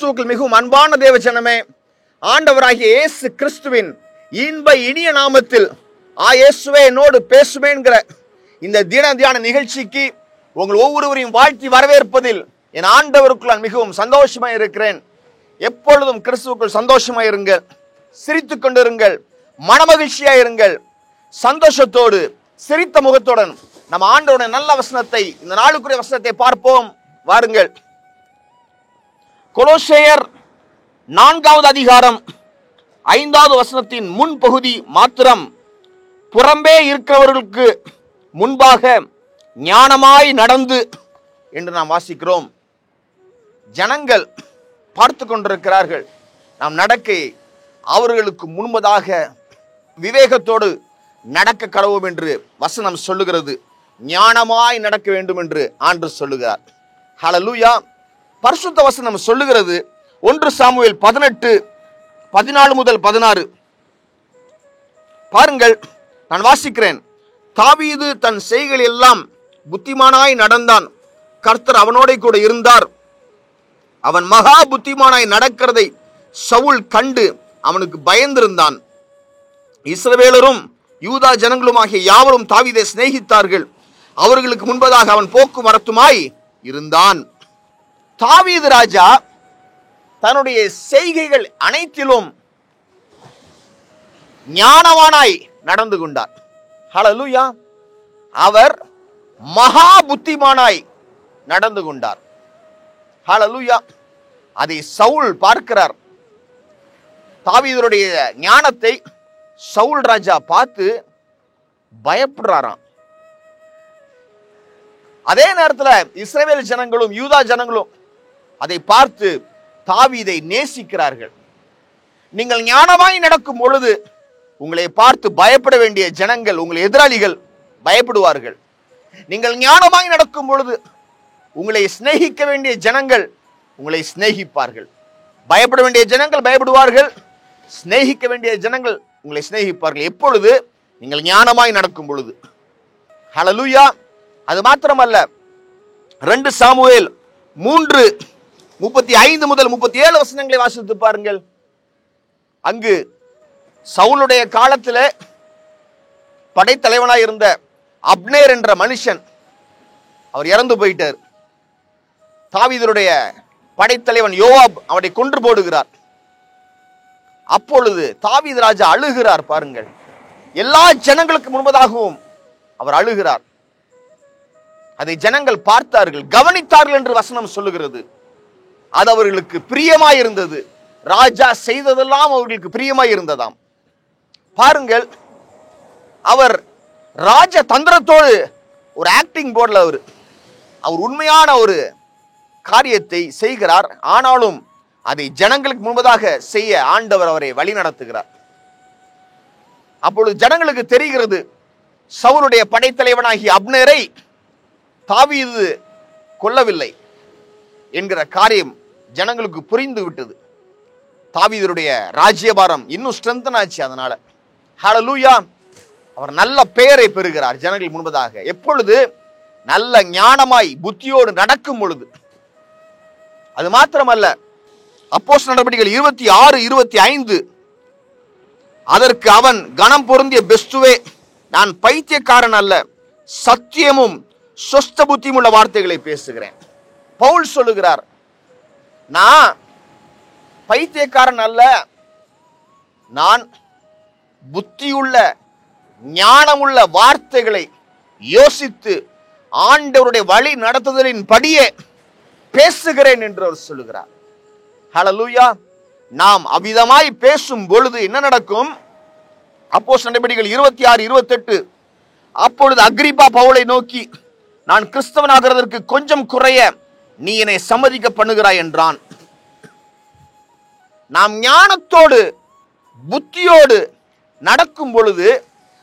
கிறிஸ்துவுக்குள் மிகவும் அன்பான தேவ ஜனமே, ஆண்டவராகிய இயேசு கிறிஸ்துவின் இன்ப இனிய நாமத்தில் இயேசுவே என்னோடு பேசுவேங்கிற இந்த தியான நிகழ்ச்சிக்கு உங்கள் ஒவ்வொருவரையும் வாழ்த்தி வரவேற்பதில் என் ஆண்டவருக்குள் நான் மிகவும் சந்தோஷமாக இருக்கிறேன். எப்பொழுதும் கிறிஸ்துவுக்குள் சந்தோஷமாக இருங்கள், சிரித்துக் கொண்டிருங்கள், மனமகிழ்ச்சியாக இருங்கள். சந்தோஷத்தோடு சிரித்த முகத்துடன் நம்ம ஆண்டவருடைய நல்ல வசனத்தை, இந்த நாளுக்குரிய வசனத்தை பார்ப்போம். வாருங்கள். கொலோசையர் 4வது அதிகாரம் 5வது வசனத்தின் முன்பகுதி மாத்திரம், புறம்பே இருக்கிறவர்களுக்கு முன்பாக ஞானமாய் நடந்து என்று நாம் வாசிக்கிறோம். ஜனங்கள் பார்த்து கொண்டிருக்கிறார்கள். நாம் நடக்க அவர்களுக்கு முன்பதாக விவேகத்தோடு நடக்க கடவோம் என்று வசனம் சொல்லுகிறது. ஞானமாய் நடக்க வேண்டும் என்று ஆண்டவர் சொல்லுகிறார். ஹல்லேலூயா. பரிசுத்த வசனம் சொல்லுகிறது 1 சாமுவேல் 18:14 முதல் 16. பாருங்கள், நான் வாசிக்கிறேன். தாவீது தன் செய்கைகள் எல்லாம் புத்திமானாய் நடந்தான், கர்த்தர் அவனோட கூட இருந்தார். அவன் மகா புத்திமானாய் நடக்கிறதை சவுல் கண்டு அவனுக்கு பயந்திருந்தான். இஸ்ரவேலரும் யூதா ஜனங்களும் ஆகிய யாவரும் தாவீதை சிநேகித்தார்கள். அவர்களுக்கு முன்பதாக அவன் போக்குவரத்துமாய் இருந்தான். தாவீது ராஜா தன்னுடைய செய்கைகள் அனைத்திலும் ஞானவானாய் நடந்து கொண்டார். ஹல்லேலூயா. அவர் மகா புத்திமானாய் நடந்து கொண்டார். ஹல்லேலூயா. அதை சவுல் பார்க்கிறார். தாவீதுடைய ஞானத்தை சவுல் ராஜா பார்த்து பயப்படுறாராம். அதே நேரத்தில் இஸ்ரவேல் ஜனங்களும் யூதா ஜனங்களும் அதை பார்த்து தாவீதை நேசிக்கிறார்கள். நீங்கள் ஞானமாய் நடக்கும் பொழுது உங்களை பார்த்து பயப்பட வேண்டிய ஜனங்கள், உங்கள் எதிராளிகள் பயப்படுவார்கள். நீங்கள் ஞானமாய் நடக்கும் பொழுது உங்களை சிநேகிக்க வேண்டிய ஜனங்கள் உங்களை சிநேகிப்பார்கள். பயப்பட வேண்டிய ஜனங்கள் பயப்படுவார்கள், சிநேகிக்க வேண்டிய ஜனங்கள் உங்களை சிநேகிப்பார்கள். எப்பொழுது? நீங்கள் ஞானமாய் நடக்கும் பொழுது. ஹல்லேலூயா. அது மாத்திரமல்ல, 2 சாமுவேல் 3:35 முதல் 37 வசனங்களை வாசித்து பாருங்கள். அங்கு சவுலுடைய காலத்தில் படைத்தலைவனாய் இருந்த அப்னேர் என்ற மனுஷன், அவர் இறந்து போயிட்டார். தாவீதுடைய படைத்தலைவன் யோவாப் அவனை கொன்று போடுகிறார். அப்பொழுது தாவீது ராஜா அழுகிறார். பாருங்கள், எல்லா ஜனங்களுக்கு முன்பதாகவும் அவர் அழுகிறார். அதை ஜனங்கள் பார்த்தார்கள், கவனித்தார்கள் என்று வசனம் சொல்லுகிறது. அது அவர்களுக்கு பிரியமாய் இருந்தது. ராஜா செய்ததெல்லாம் அவர்களுக்கு பிரியமாய் இருந்ததாம். பாருங்கள், அவர் ராஜ தந்திரத்தோடு ஒரு ஆக்டிங் போர்டில் அவர் உண்மையான ஒரு காரியத்தை செய்கிறார். ஆனாலும் அதை ஜனங்களுக்கு முன்பதாக செய்ய ஆண்டவர் அவரை வழி நடத்துகிறார். அப்பொழுது ஜனங்களுக்கு தெரிகிறது, சவுலுடைய படைத்தலைவனாகிய அப்னேரை தாவீது கொல்லவில்லை என்கிற காரியம் ஜனங்களுக்கு புரிந்து விட்டது. தாவீதுடைய ராஜ்யபாரம் இன்னும் ஸ்ட்ரென்தன் ஆச்சு. அதனால ஹல்லேலூயா, அவர் நல்ல பெயரை பெறுகிறார் ஜனங்கள் முன்பதாக. எப்பொழுது? நல்ல ஞானமாய் புத்தியோடு நடக்கும் பொழுது. அது மாத்திரமல்ல, அப்போஸ்தலர் நடபடிகள் 26:25, அதற்கு அவன் கனம் பொருந்திய பெஸ்துவே, நான் பைத்தியக்காரன் அல்ல, சத்தியமும் சொஸ்த புத்தியும் உள்ள வார்த்தைகளை பேசுகிறேன். பவுல் சொல்லுகிறார், நான் பைத்தியக்காரன் அல்ல, நான் புத்தியுள்ள ஞானமுள்ள வார்த்தைகளை யோசித்து ஆண்டவருடைய வழி நடத்துதலின் படியே பேசுகிறேன் என்று அவர் சொல்லுகிறார். ஹல்லேலூயா. நாம் அவ்விதமாய் பேசும் பொழுது என்ன நடக்கும்? அப்போஸ்தலர் நடபடிகள் 26:28, அப்பொழுது அகிரிப்பா பவுலை நோக்கி, நான் கிறிஸ்தவனாகிறதற்கு கொஞ்சம் குறைய நீ என்னை சம்மதிக்க பண்ணுகிறாய் என்றான். நாம் ஞானத்தோடு புத்தியோடு நடக்கும் பொழுது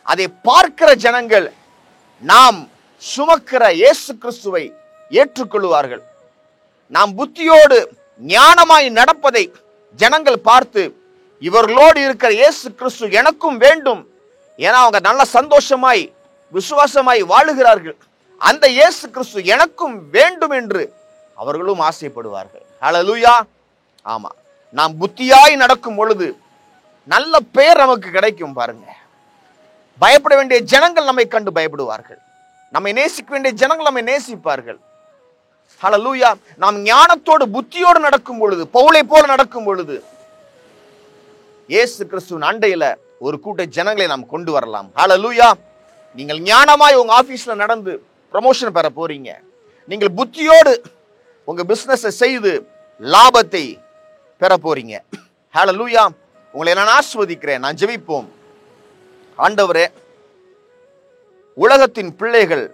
அதை பார்க்கிற ஜனங்கள் நாம் சுமக்கிற இயேசு கிறிஸ்துவை ஏற்றுக்கொள்வார்கள். நாம் புத்தியோடு ஞானமாய் நடப்பதை ஜனங்கள் பார்த்து, இவர்களோடு இருக்கிற இயேசு கிறிஸ்து எனக்கும் வேண்டும், ஏன்னா அவங்க நல்ல சந்தோஷமாய் விசுவாசமாய் வாழுகிறார்கள், அந்த இயேசு கிறிஸ்து எனக்கும் வேண்டும் என்று அவர்களும் ஆசைப்படுவார்கள். ஹல்லேலூயா. ஆமா, நாம் புத்தியாய் நடக்கும் பொழுது நல்ல பேர் நமக்கு கிடைக்கும். பாருங்க, பயப்பட வேண்டிய ஜனங்கள் நம்மை கண்டு பயப்படுவார்கள். நம்மை நேசிக்க வேண்டிய ஜனங்கள் நம்மை நேசிப்பார்கள். ஹல்லேலூயா. நாம் ஞானத்தோடு புத்தியோடு நடக்கும் பொழுது, பவுலை போல நடக்கும் பொழுது, இயேசு கிறிஸ்துவின் அண்டையில ஒரு கூட்ட ஜனங்களை நாம் கொண்டு வரலாம். ஹல்லேலூயா. நீங்கள் ஞானமாய் உங்க ஆபீஸ்ல நடந்து ப்ரமோஷன் பெற போறீங்க. நீங்கள் புத்தியோடு உங்க பிசினஸ் செய்து லாபத்தை பெற போறீங்க. ஹல்லேலூயா. உங்களை நான் ஆசீர்வதிக்கிறேன். நான் ஜெபிப்போம். ஆண்டவரே, உலகத்தின் பிள்ளைகள்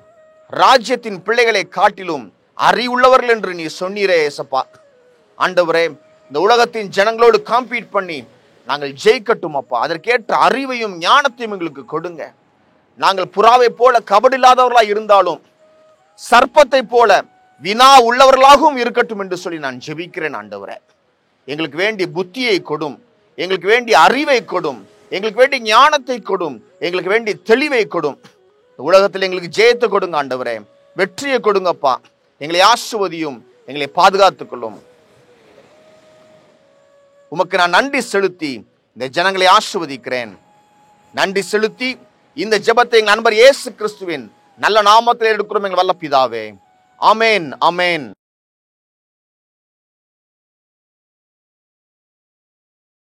ராஜ்யத்தின் பிள்ளைகளை காட்டிலும் அறிவுள்ளவர்கள் என்று நீ சொன்னீரே ஏசப்பா. ஆண்டவரே, இந்த உலகத்தின் ஜனங்களோடு காம்பீட் பண்ணி நாங்கள் ஜெயிக்கட்டும் அப்பா. அதற்கேற்ற அறிவையும் ஞானத்தையும் எங்களுக்கு கொடுங்க. நாங்கள் புறாவை போல கபடில்லாதவர்களாக இருந்தாலும் சர்ப்பத்தை போல வினா உள்ளவர்களாகவும் இருக்கட்டும் என்று சொல்லி நான் ஜெபிக்கிறேன். ஆண்டவரே, எங்களுக்கு வேண்டிய புத்தியை கொடும், எங்களுக்கு வேண்டிய அறிவை கொடும், எங்களுக்கு வேண்டிய ஞானத்தை கொடும், எங்களுக்கு வேண்டிய தெளிவை கொடும். உலகத்தில் எங்களுக்கு ஜெயத்தை கொடுங்க ஆண்டவரே, வெற்றியை கொடுங்கப்பா. எங்களை ஆசீர்வதியும், எங்களை பாதுகாத்துக் கொள்ளும். உமக்கு நான் நன்றி செலுத்தி இந்த ஜனங்களை ஆசீர்வதிக்கிறேன். நன்றி செலுத்தி இந்த ஜெபத்தை எங்கள் நண்பர் இயேசு கிறிஸ்துவின் நல்ல நாமத்தில் எடுக்கிறோம் எங்கள் வல்ல பிதாவே. ஆமென், ஆமென்.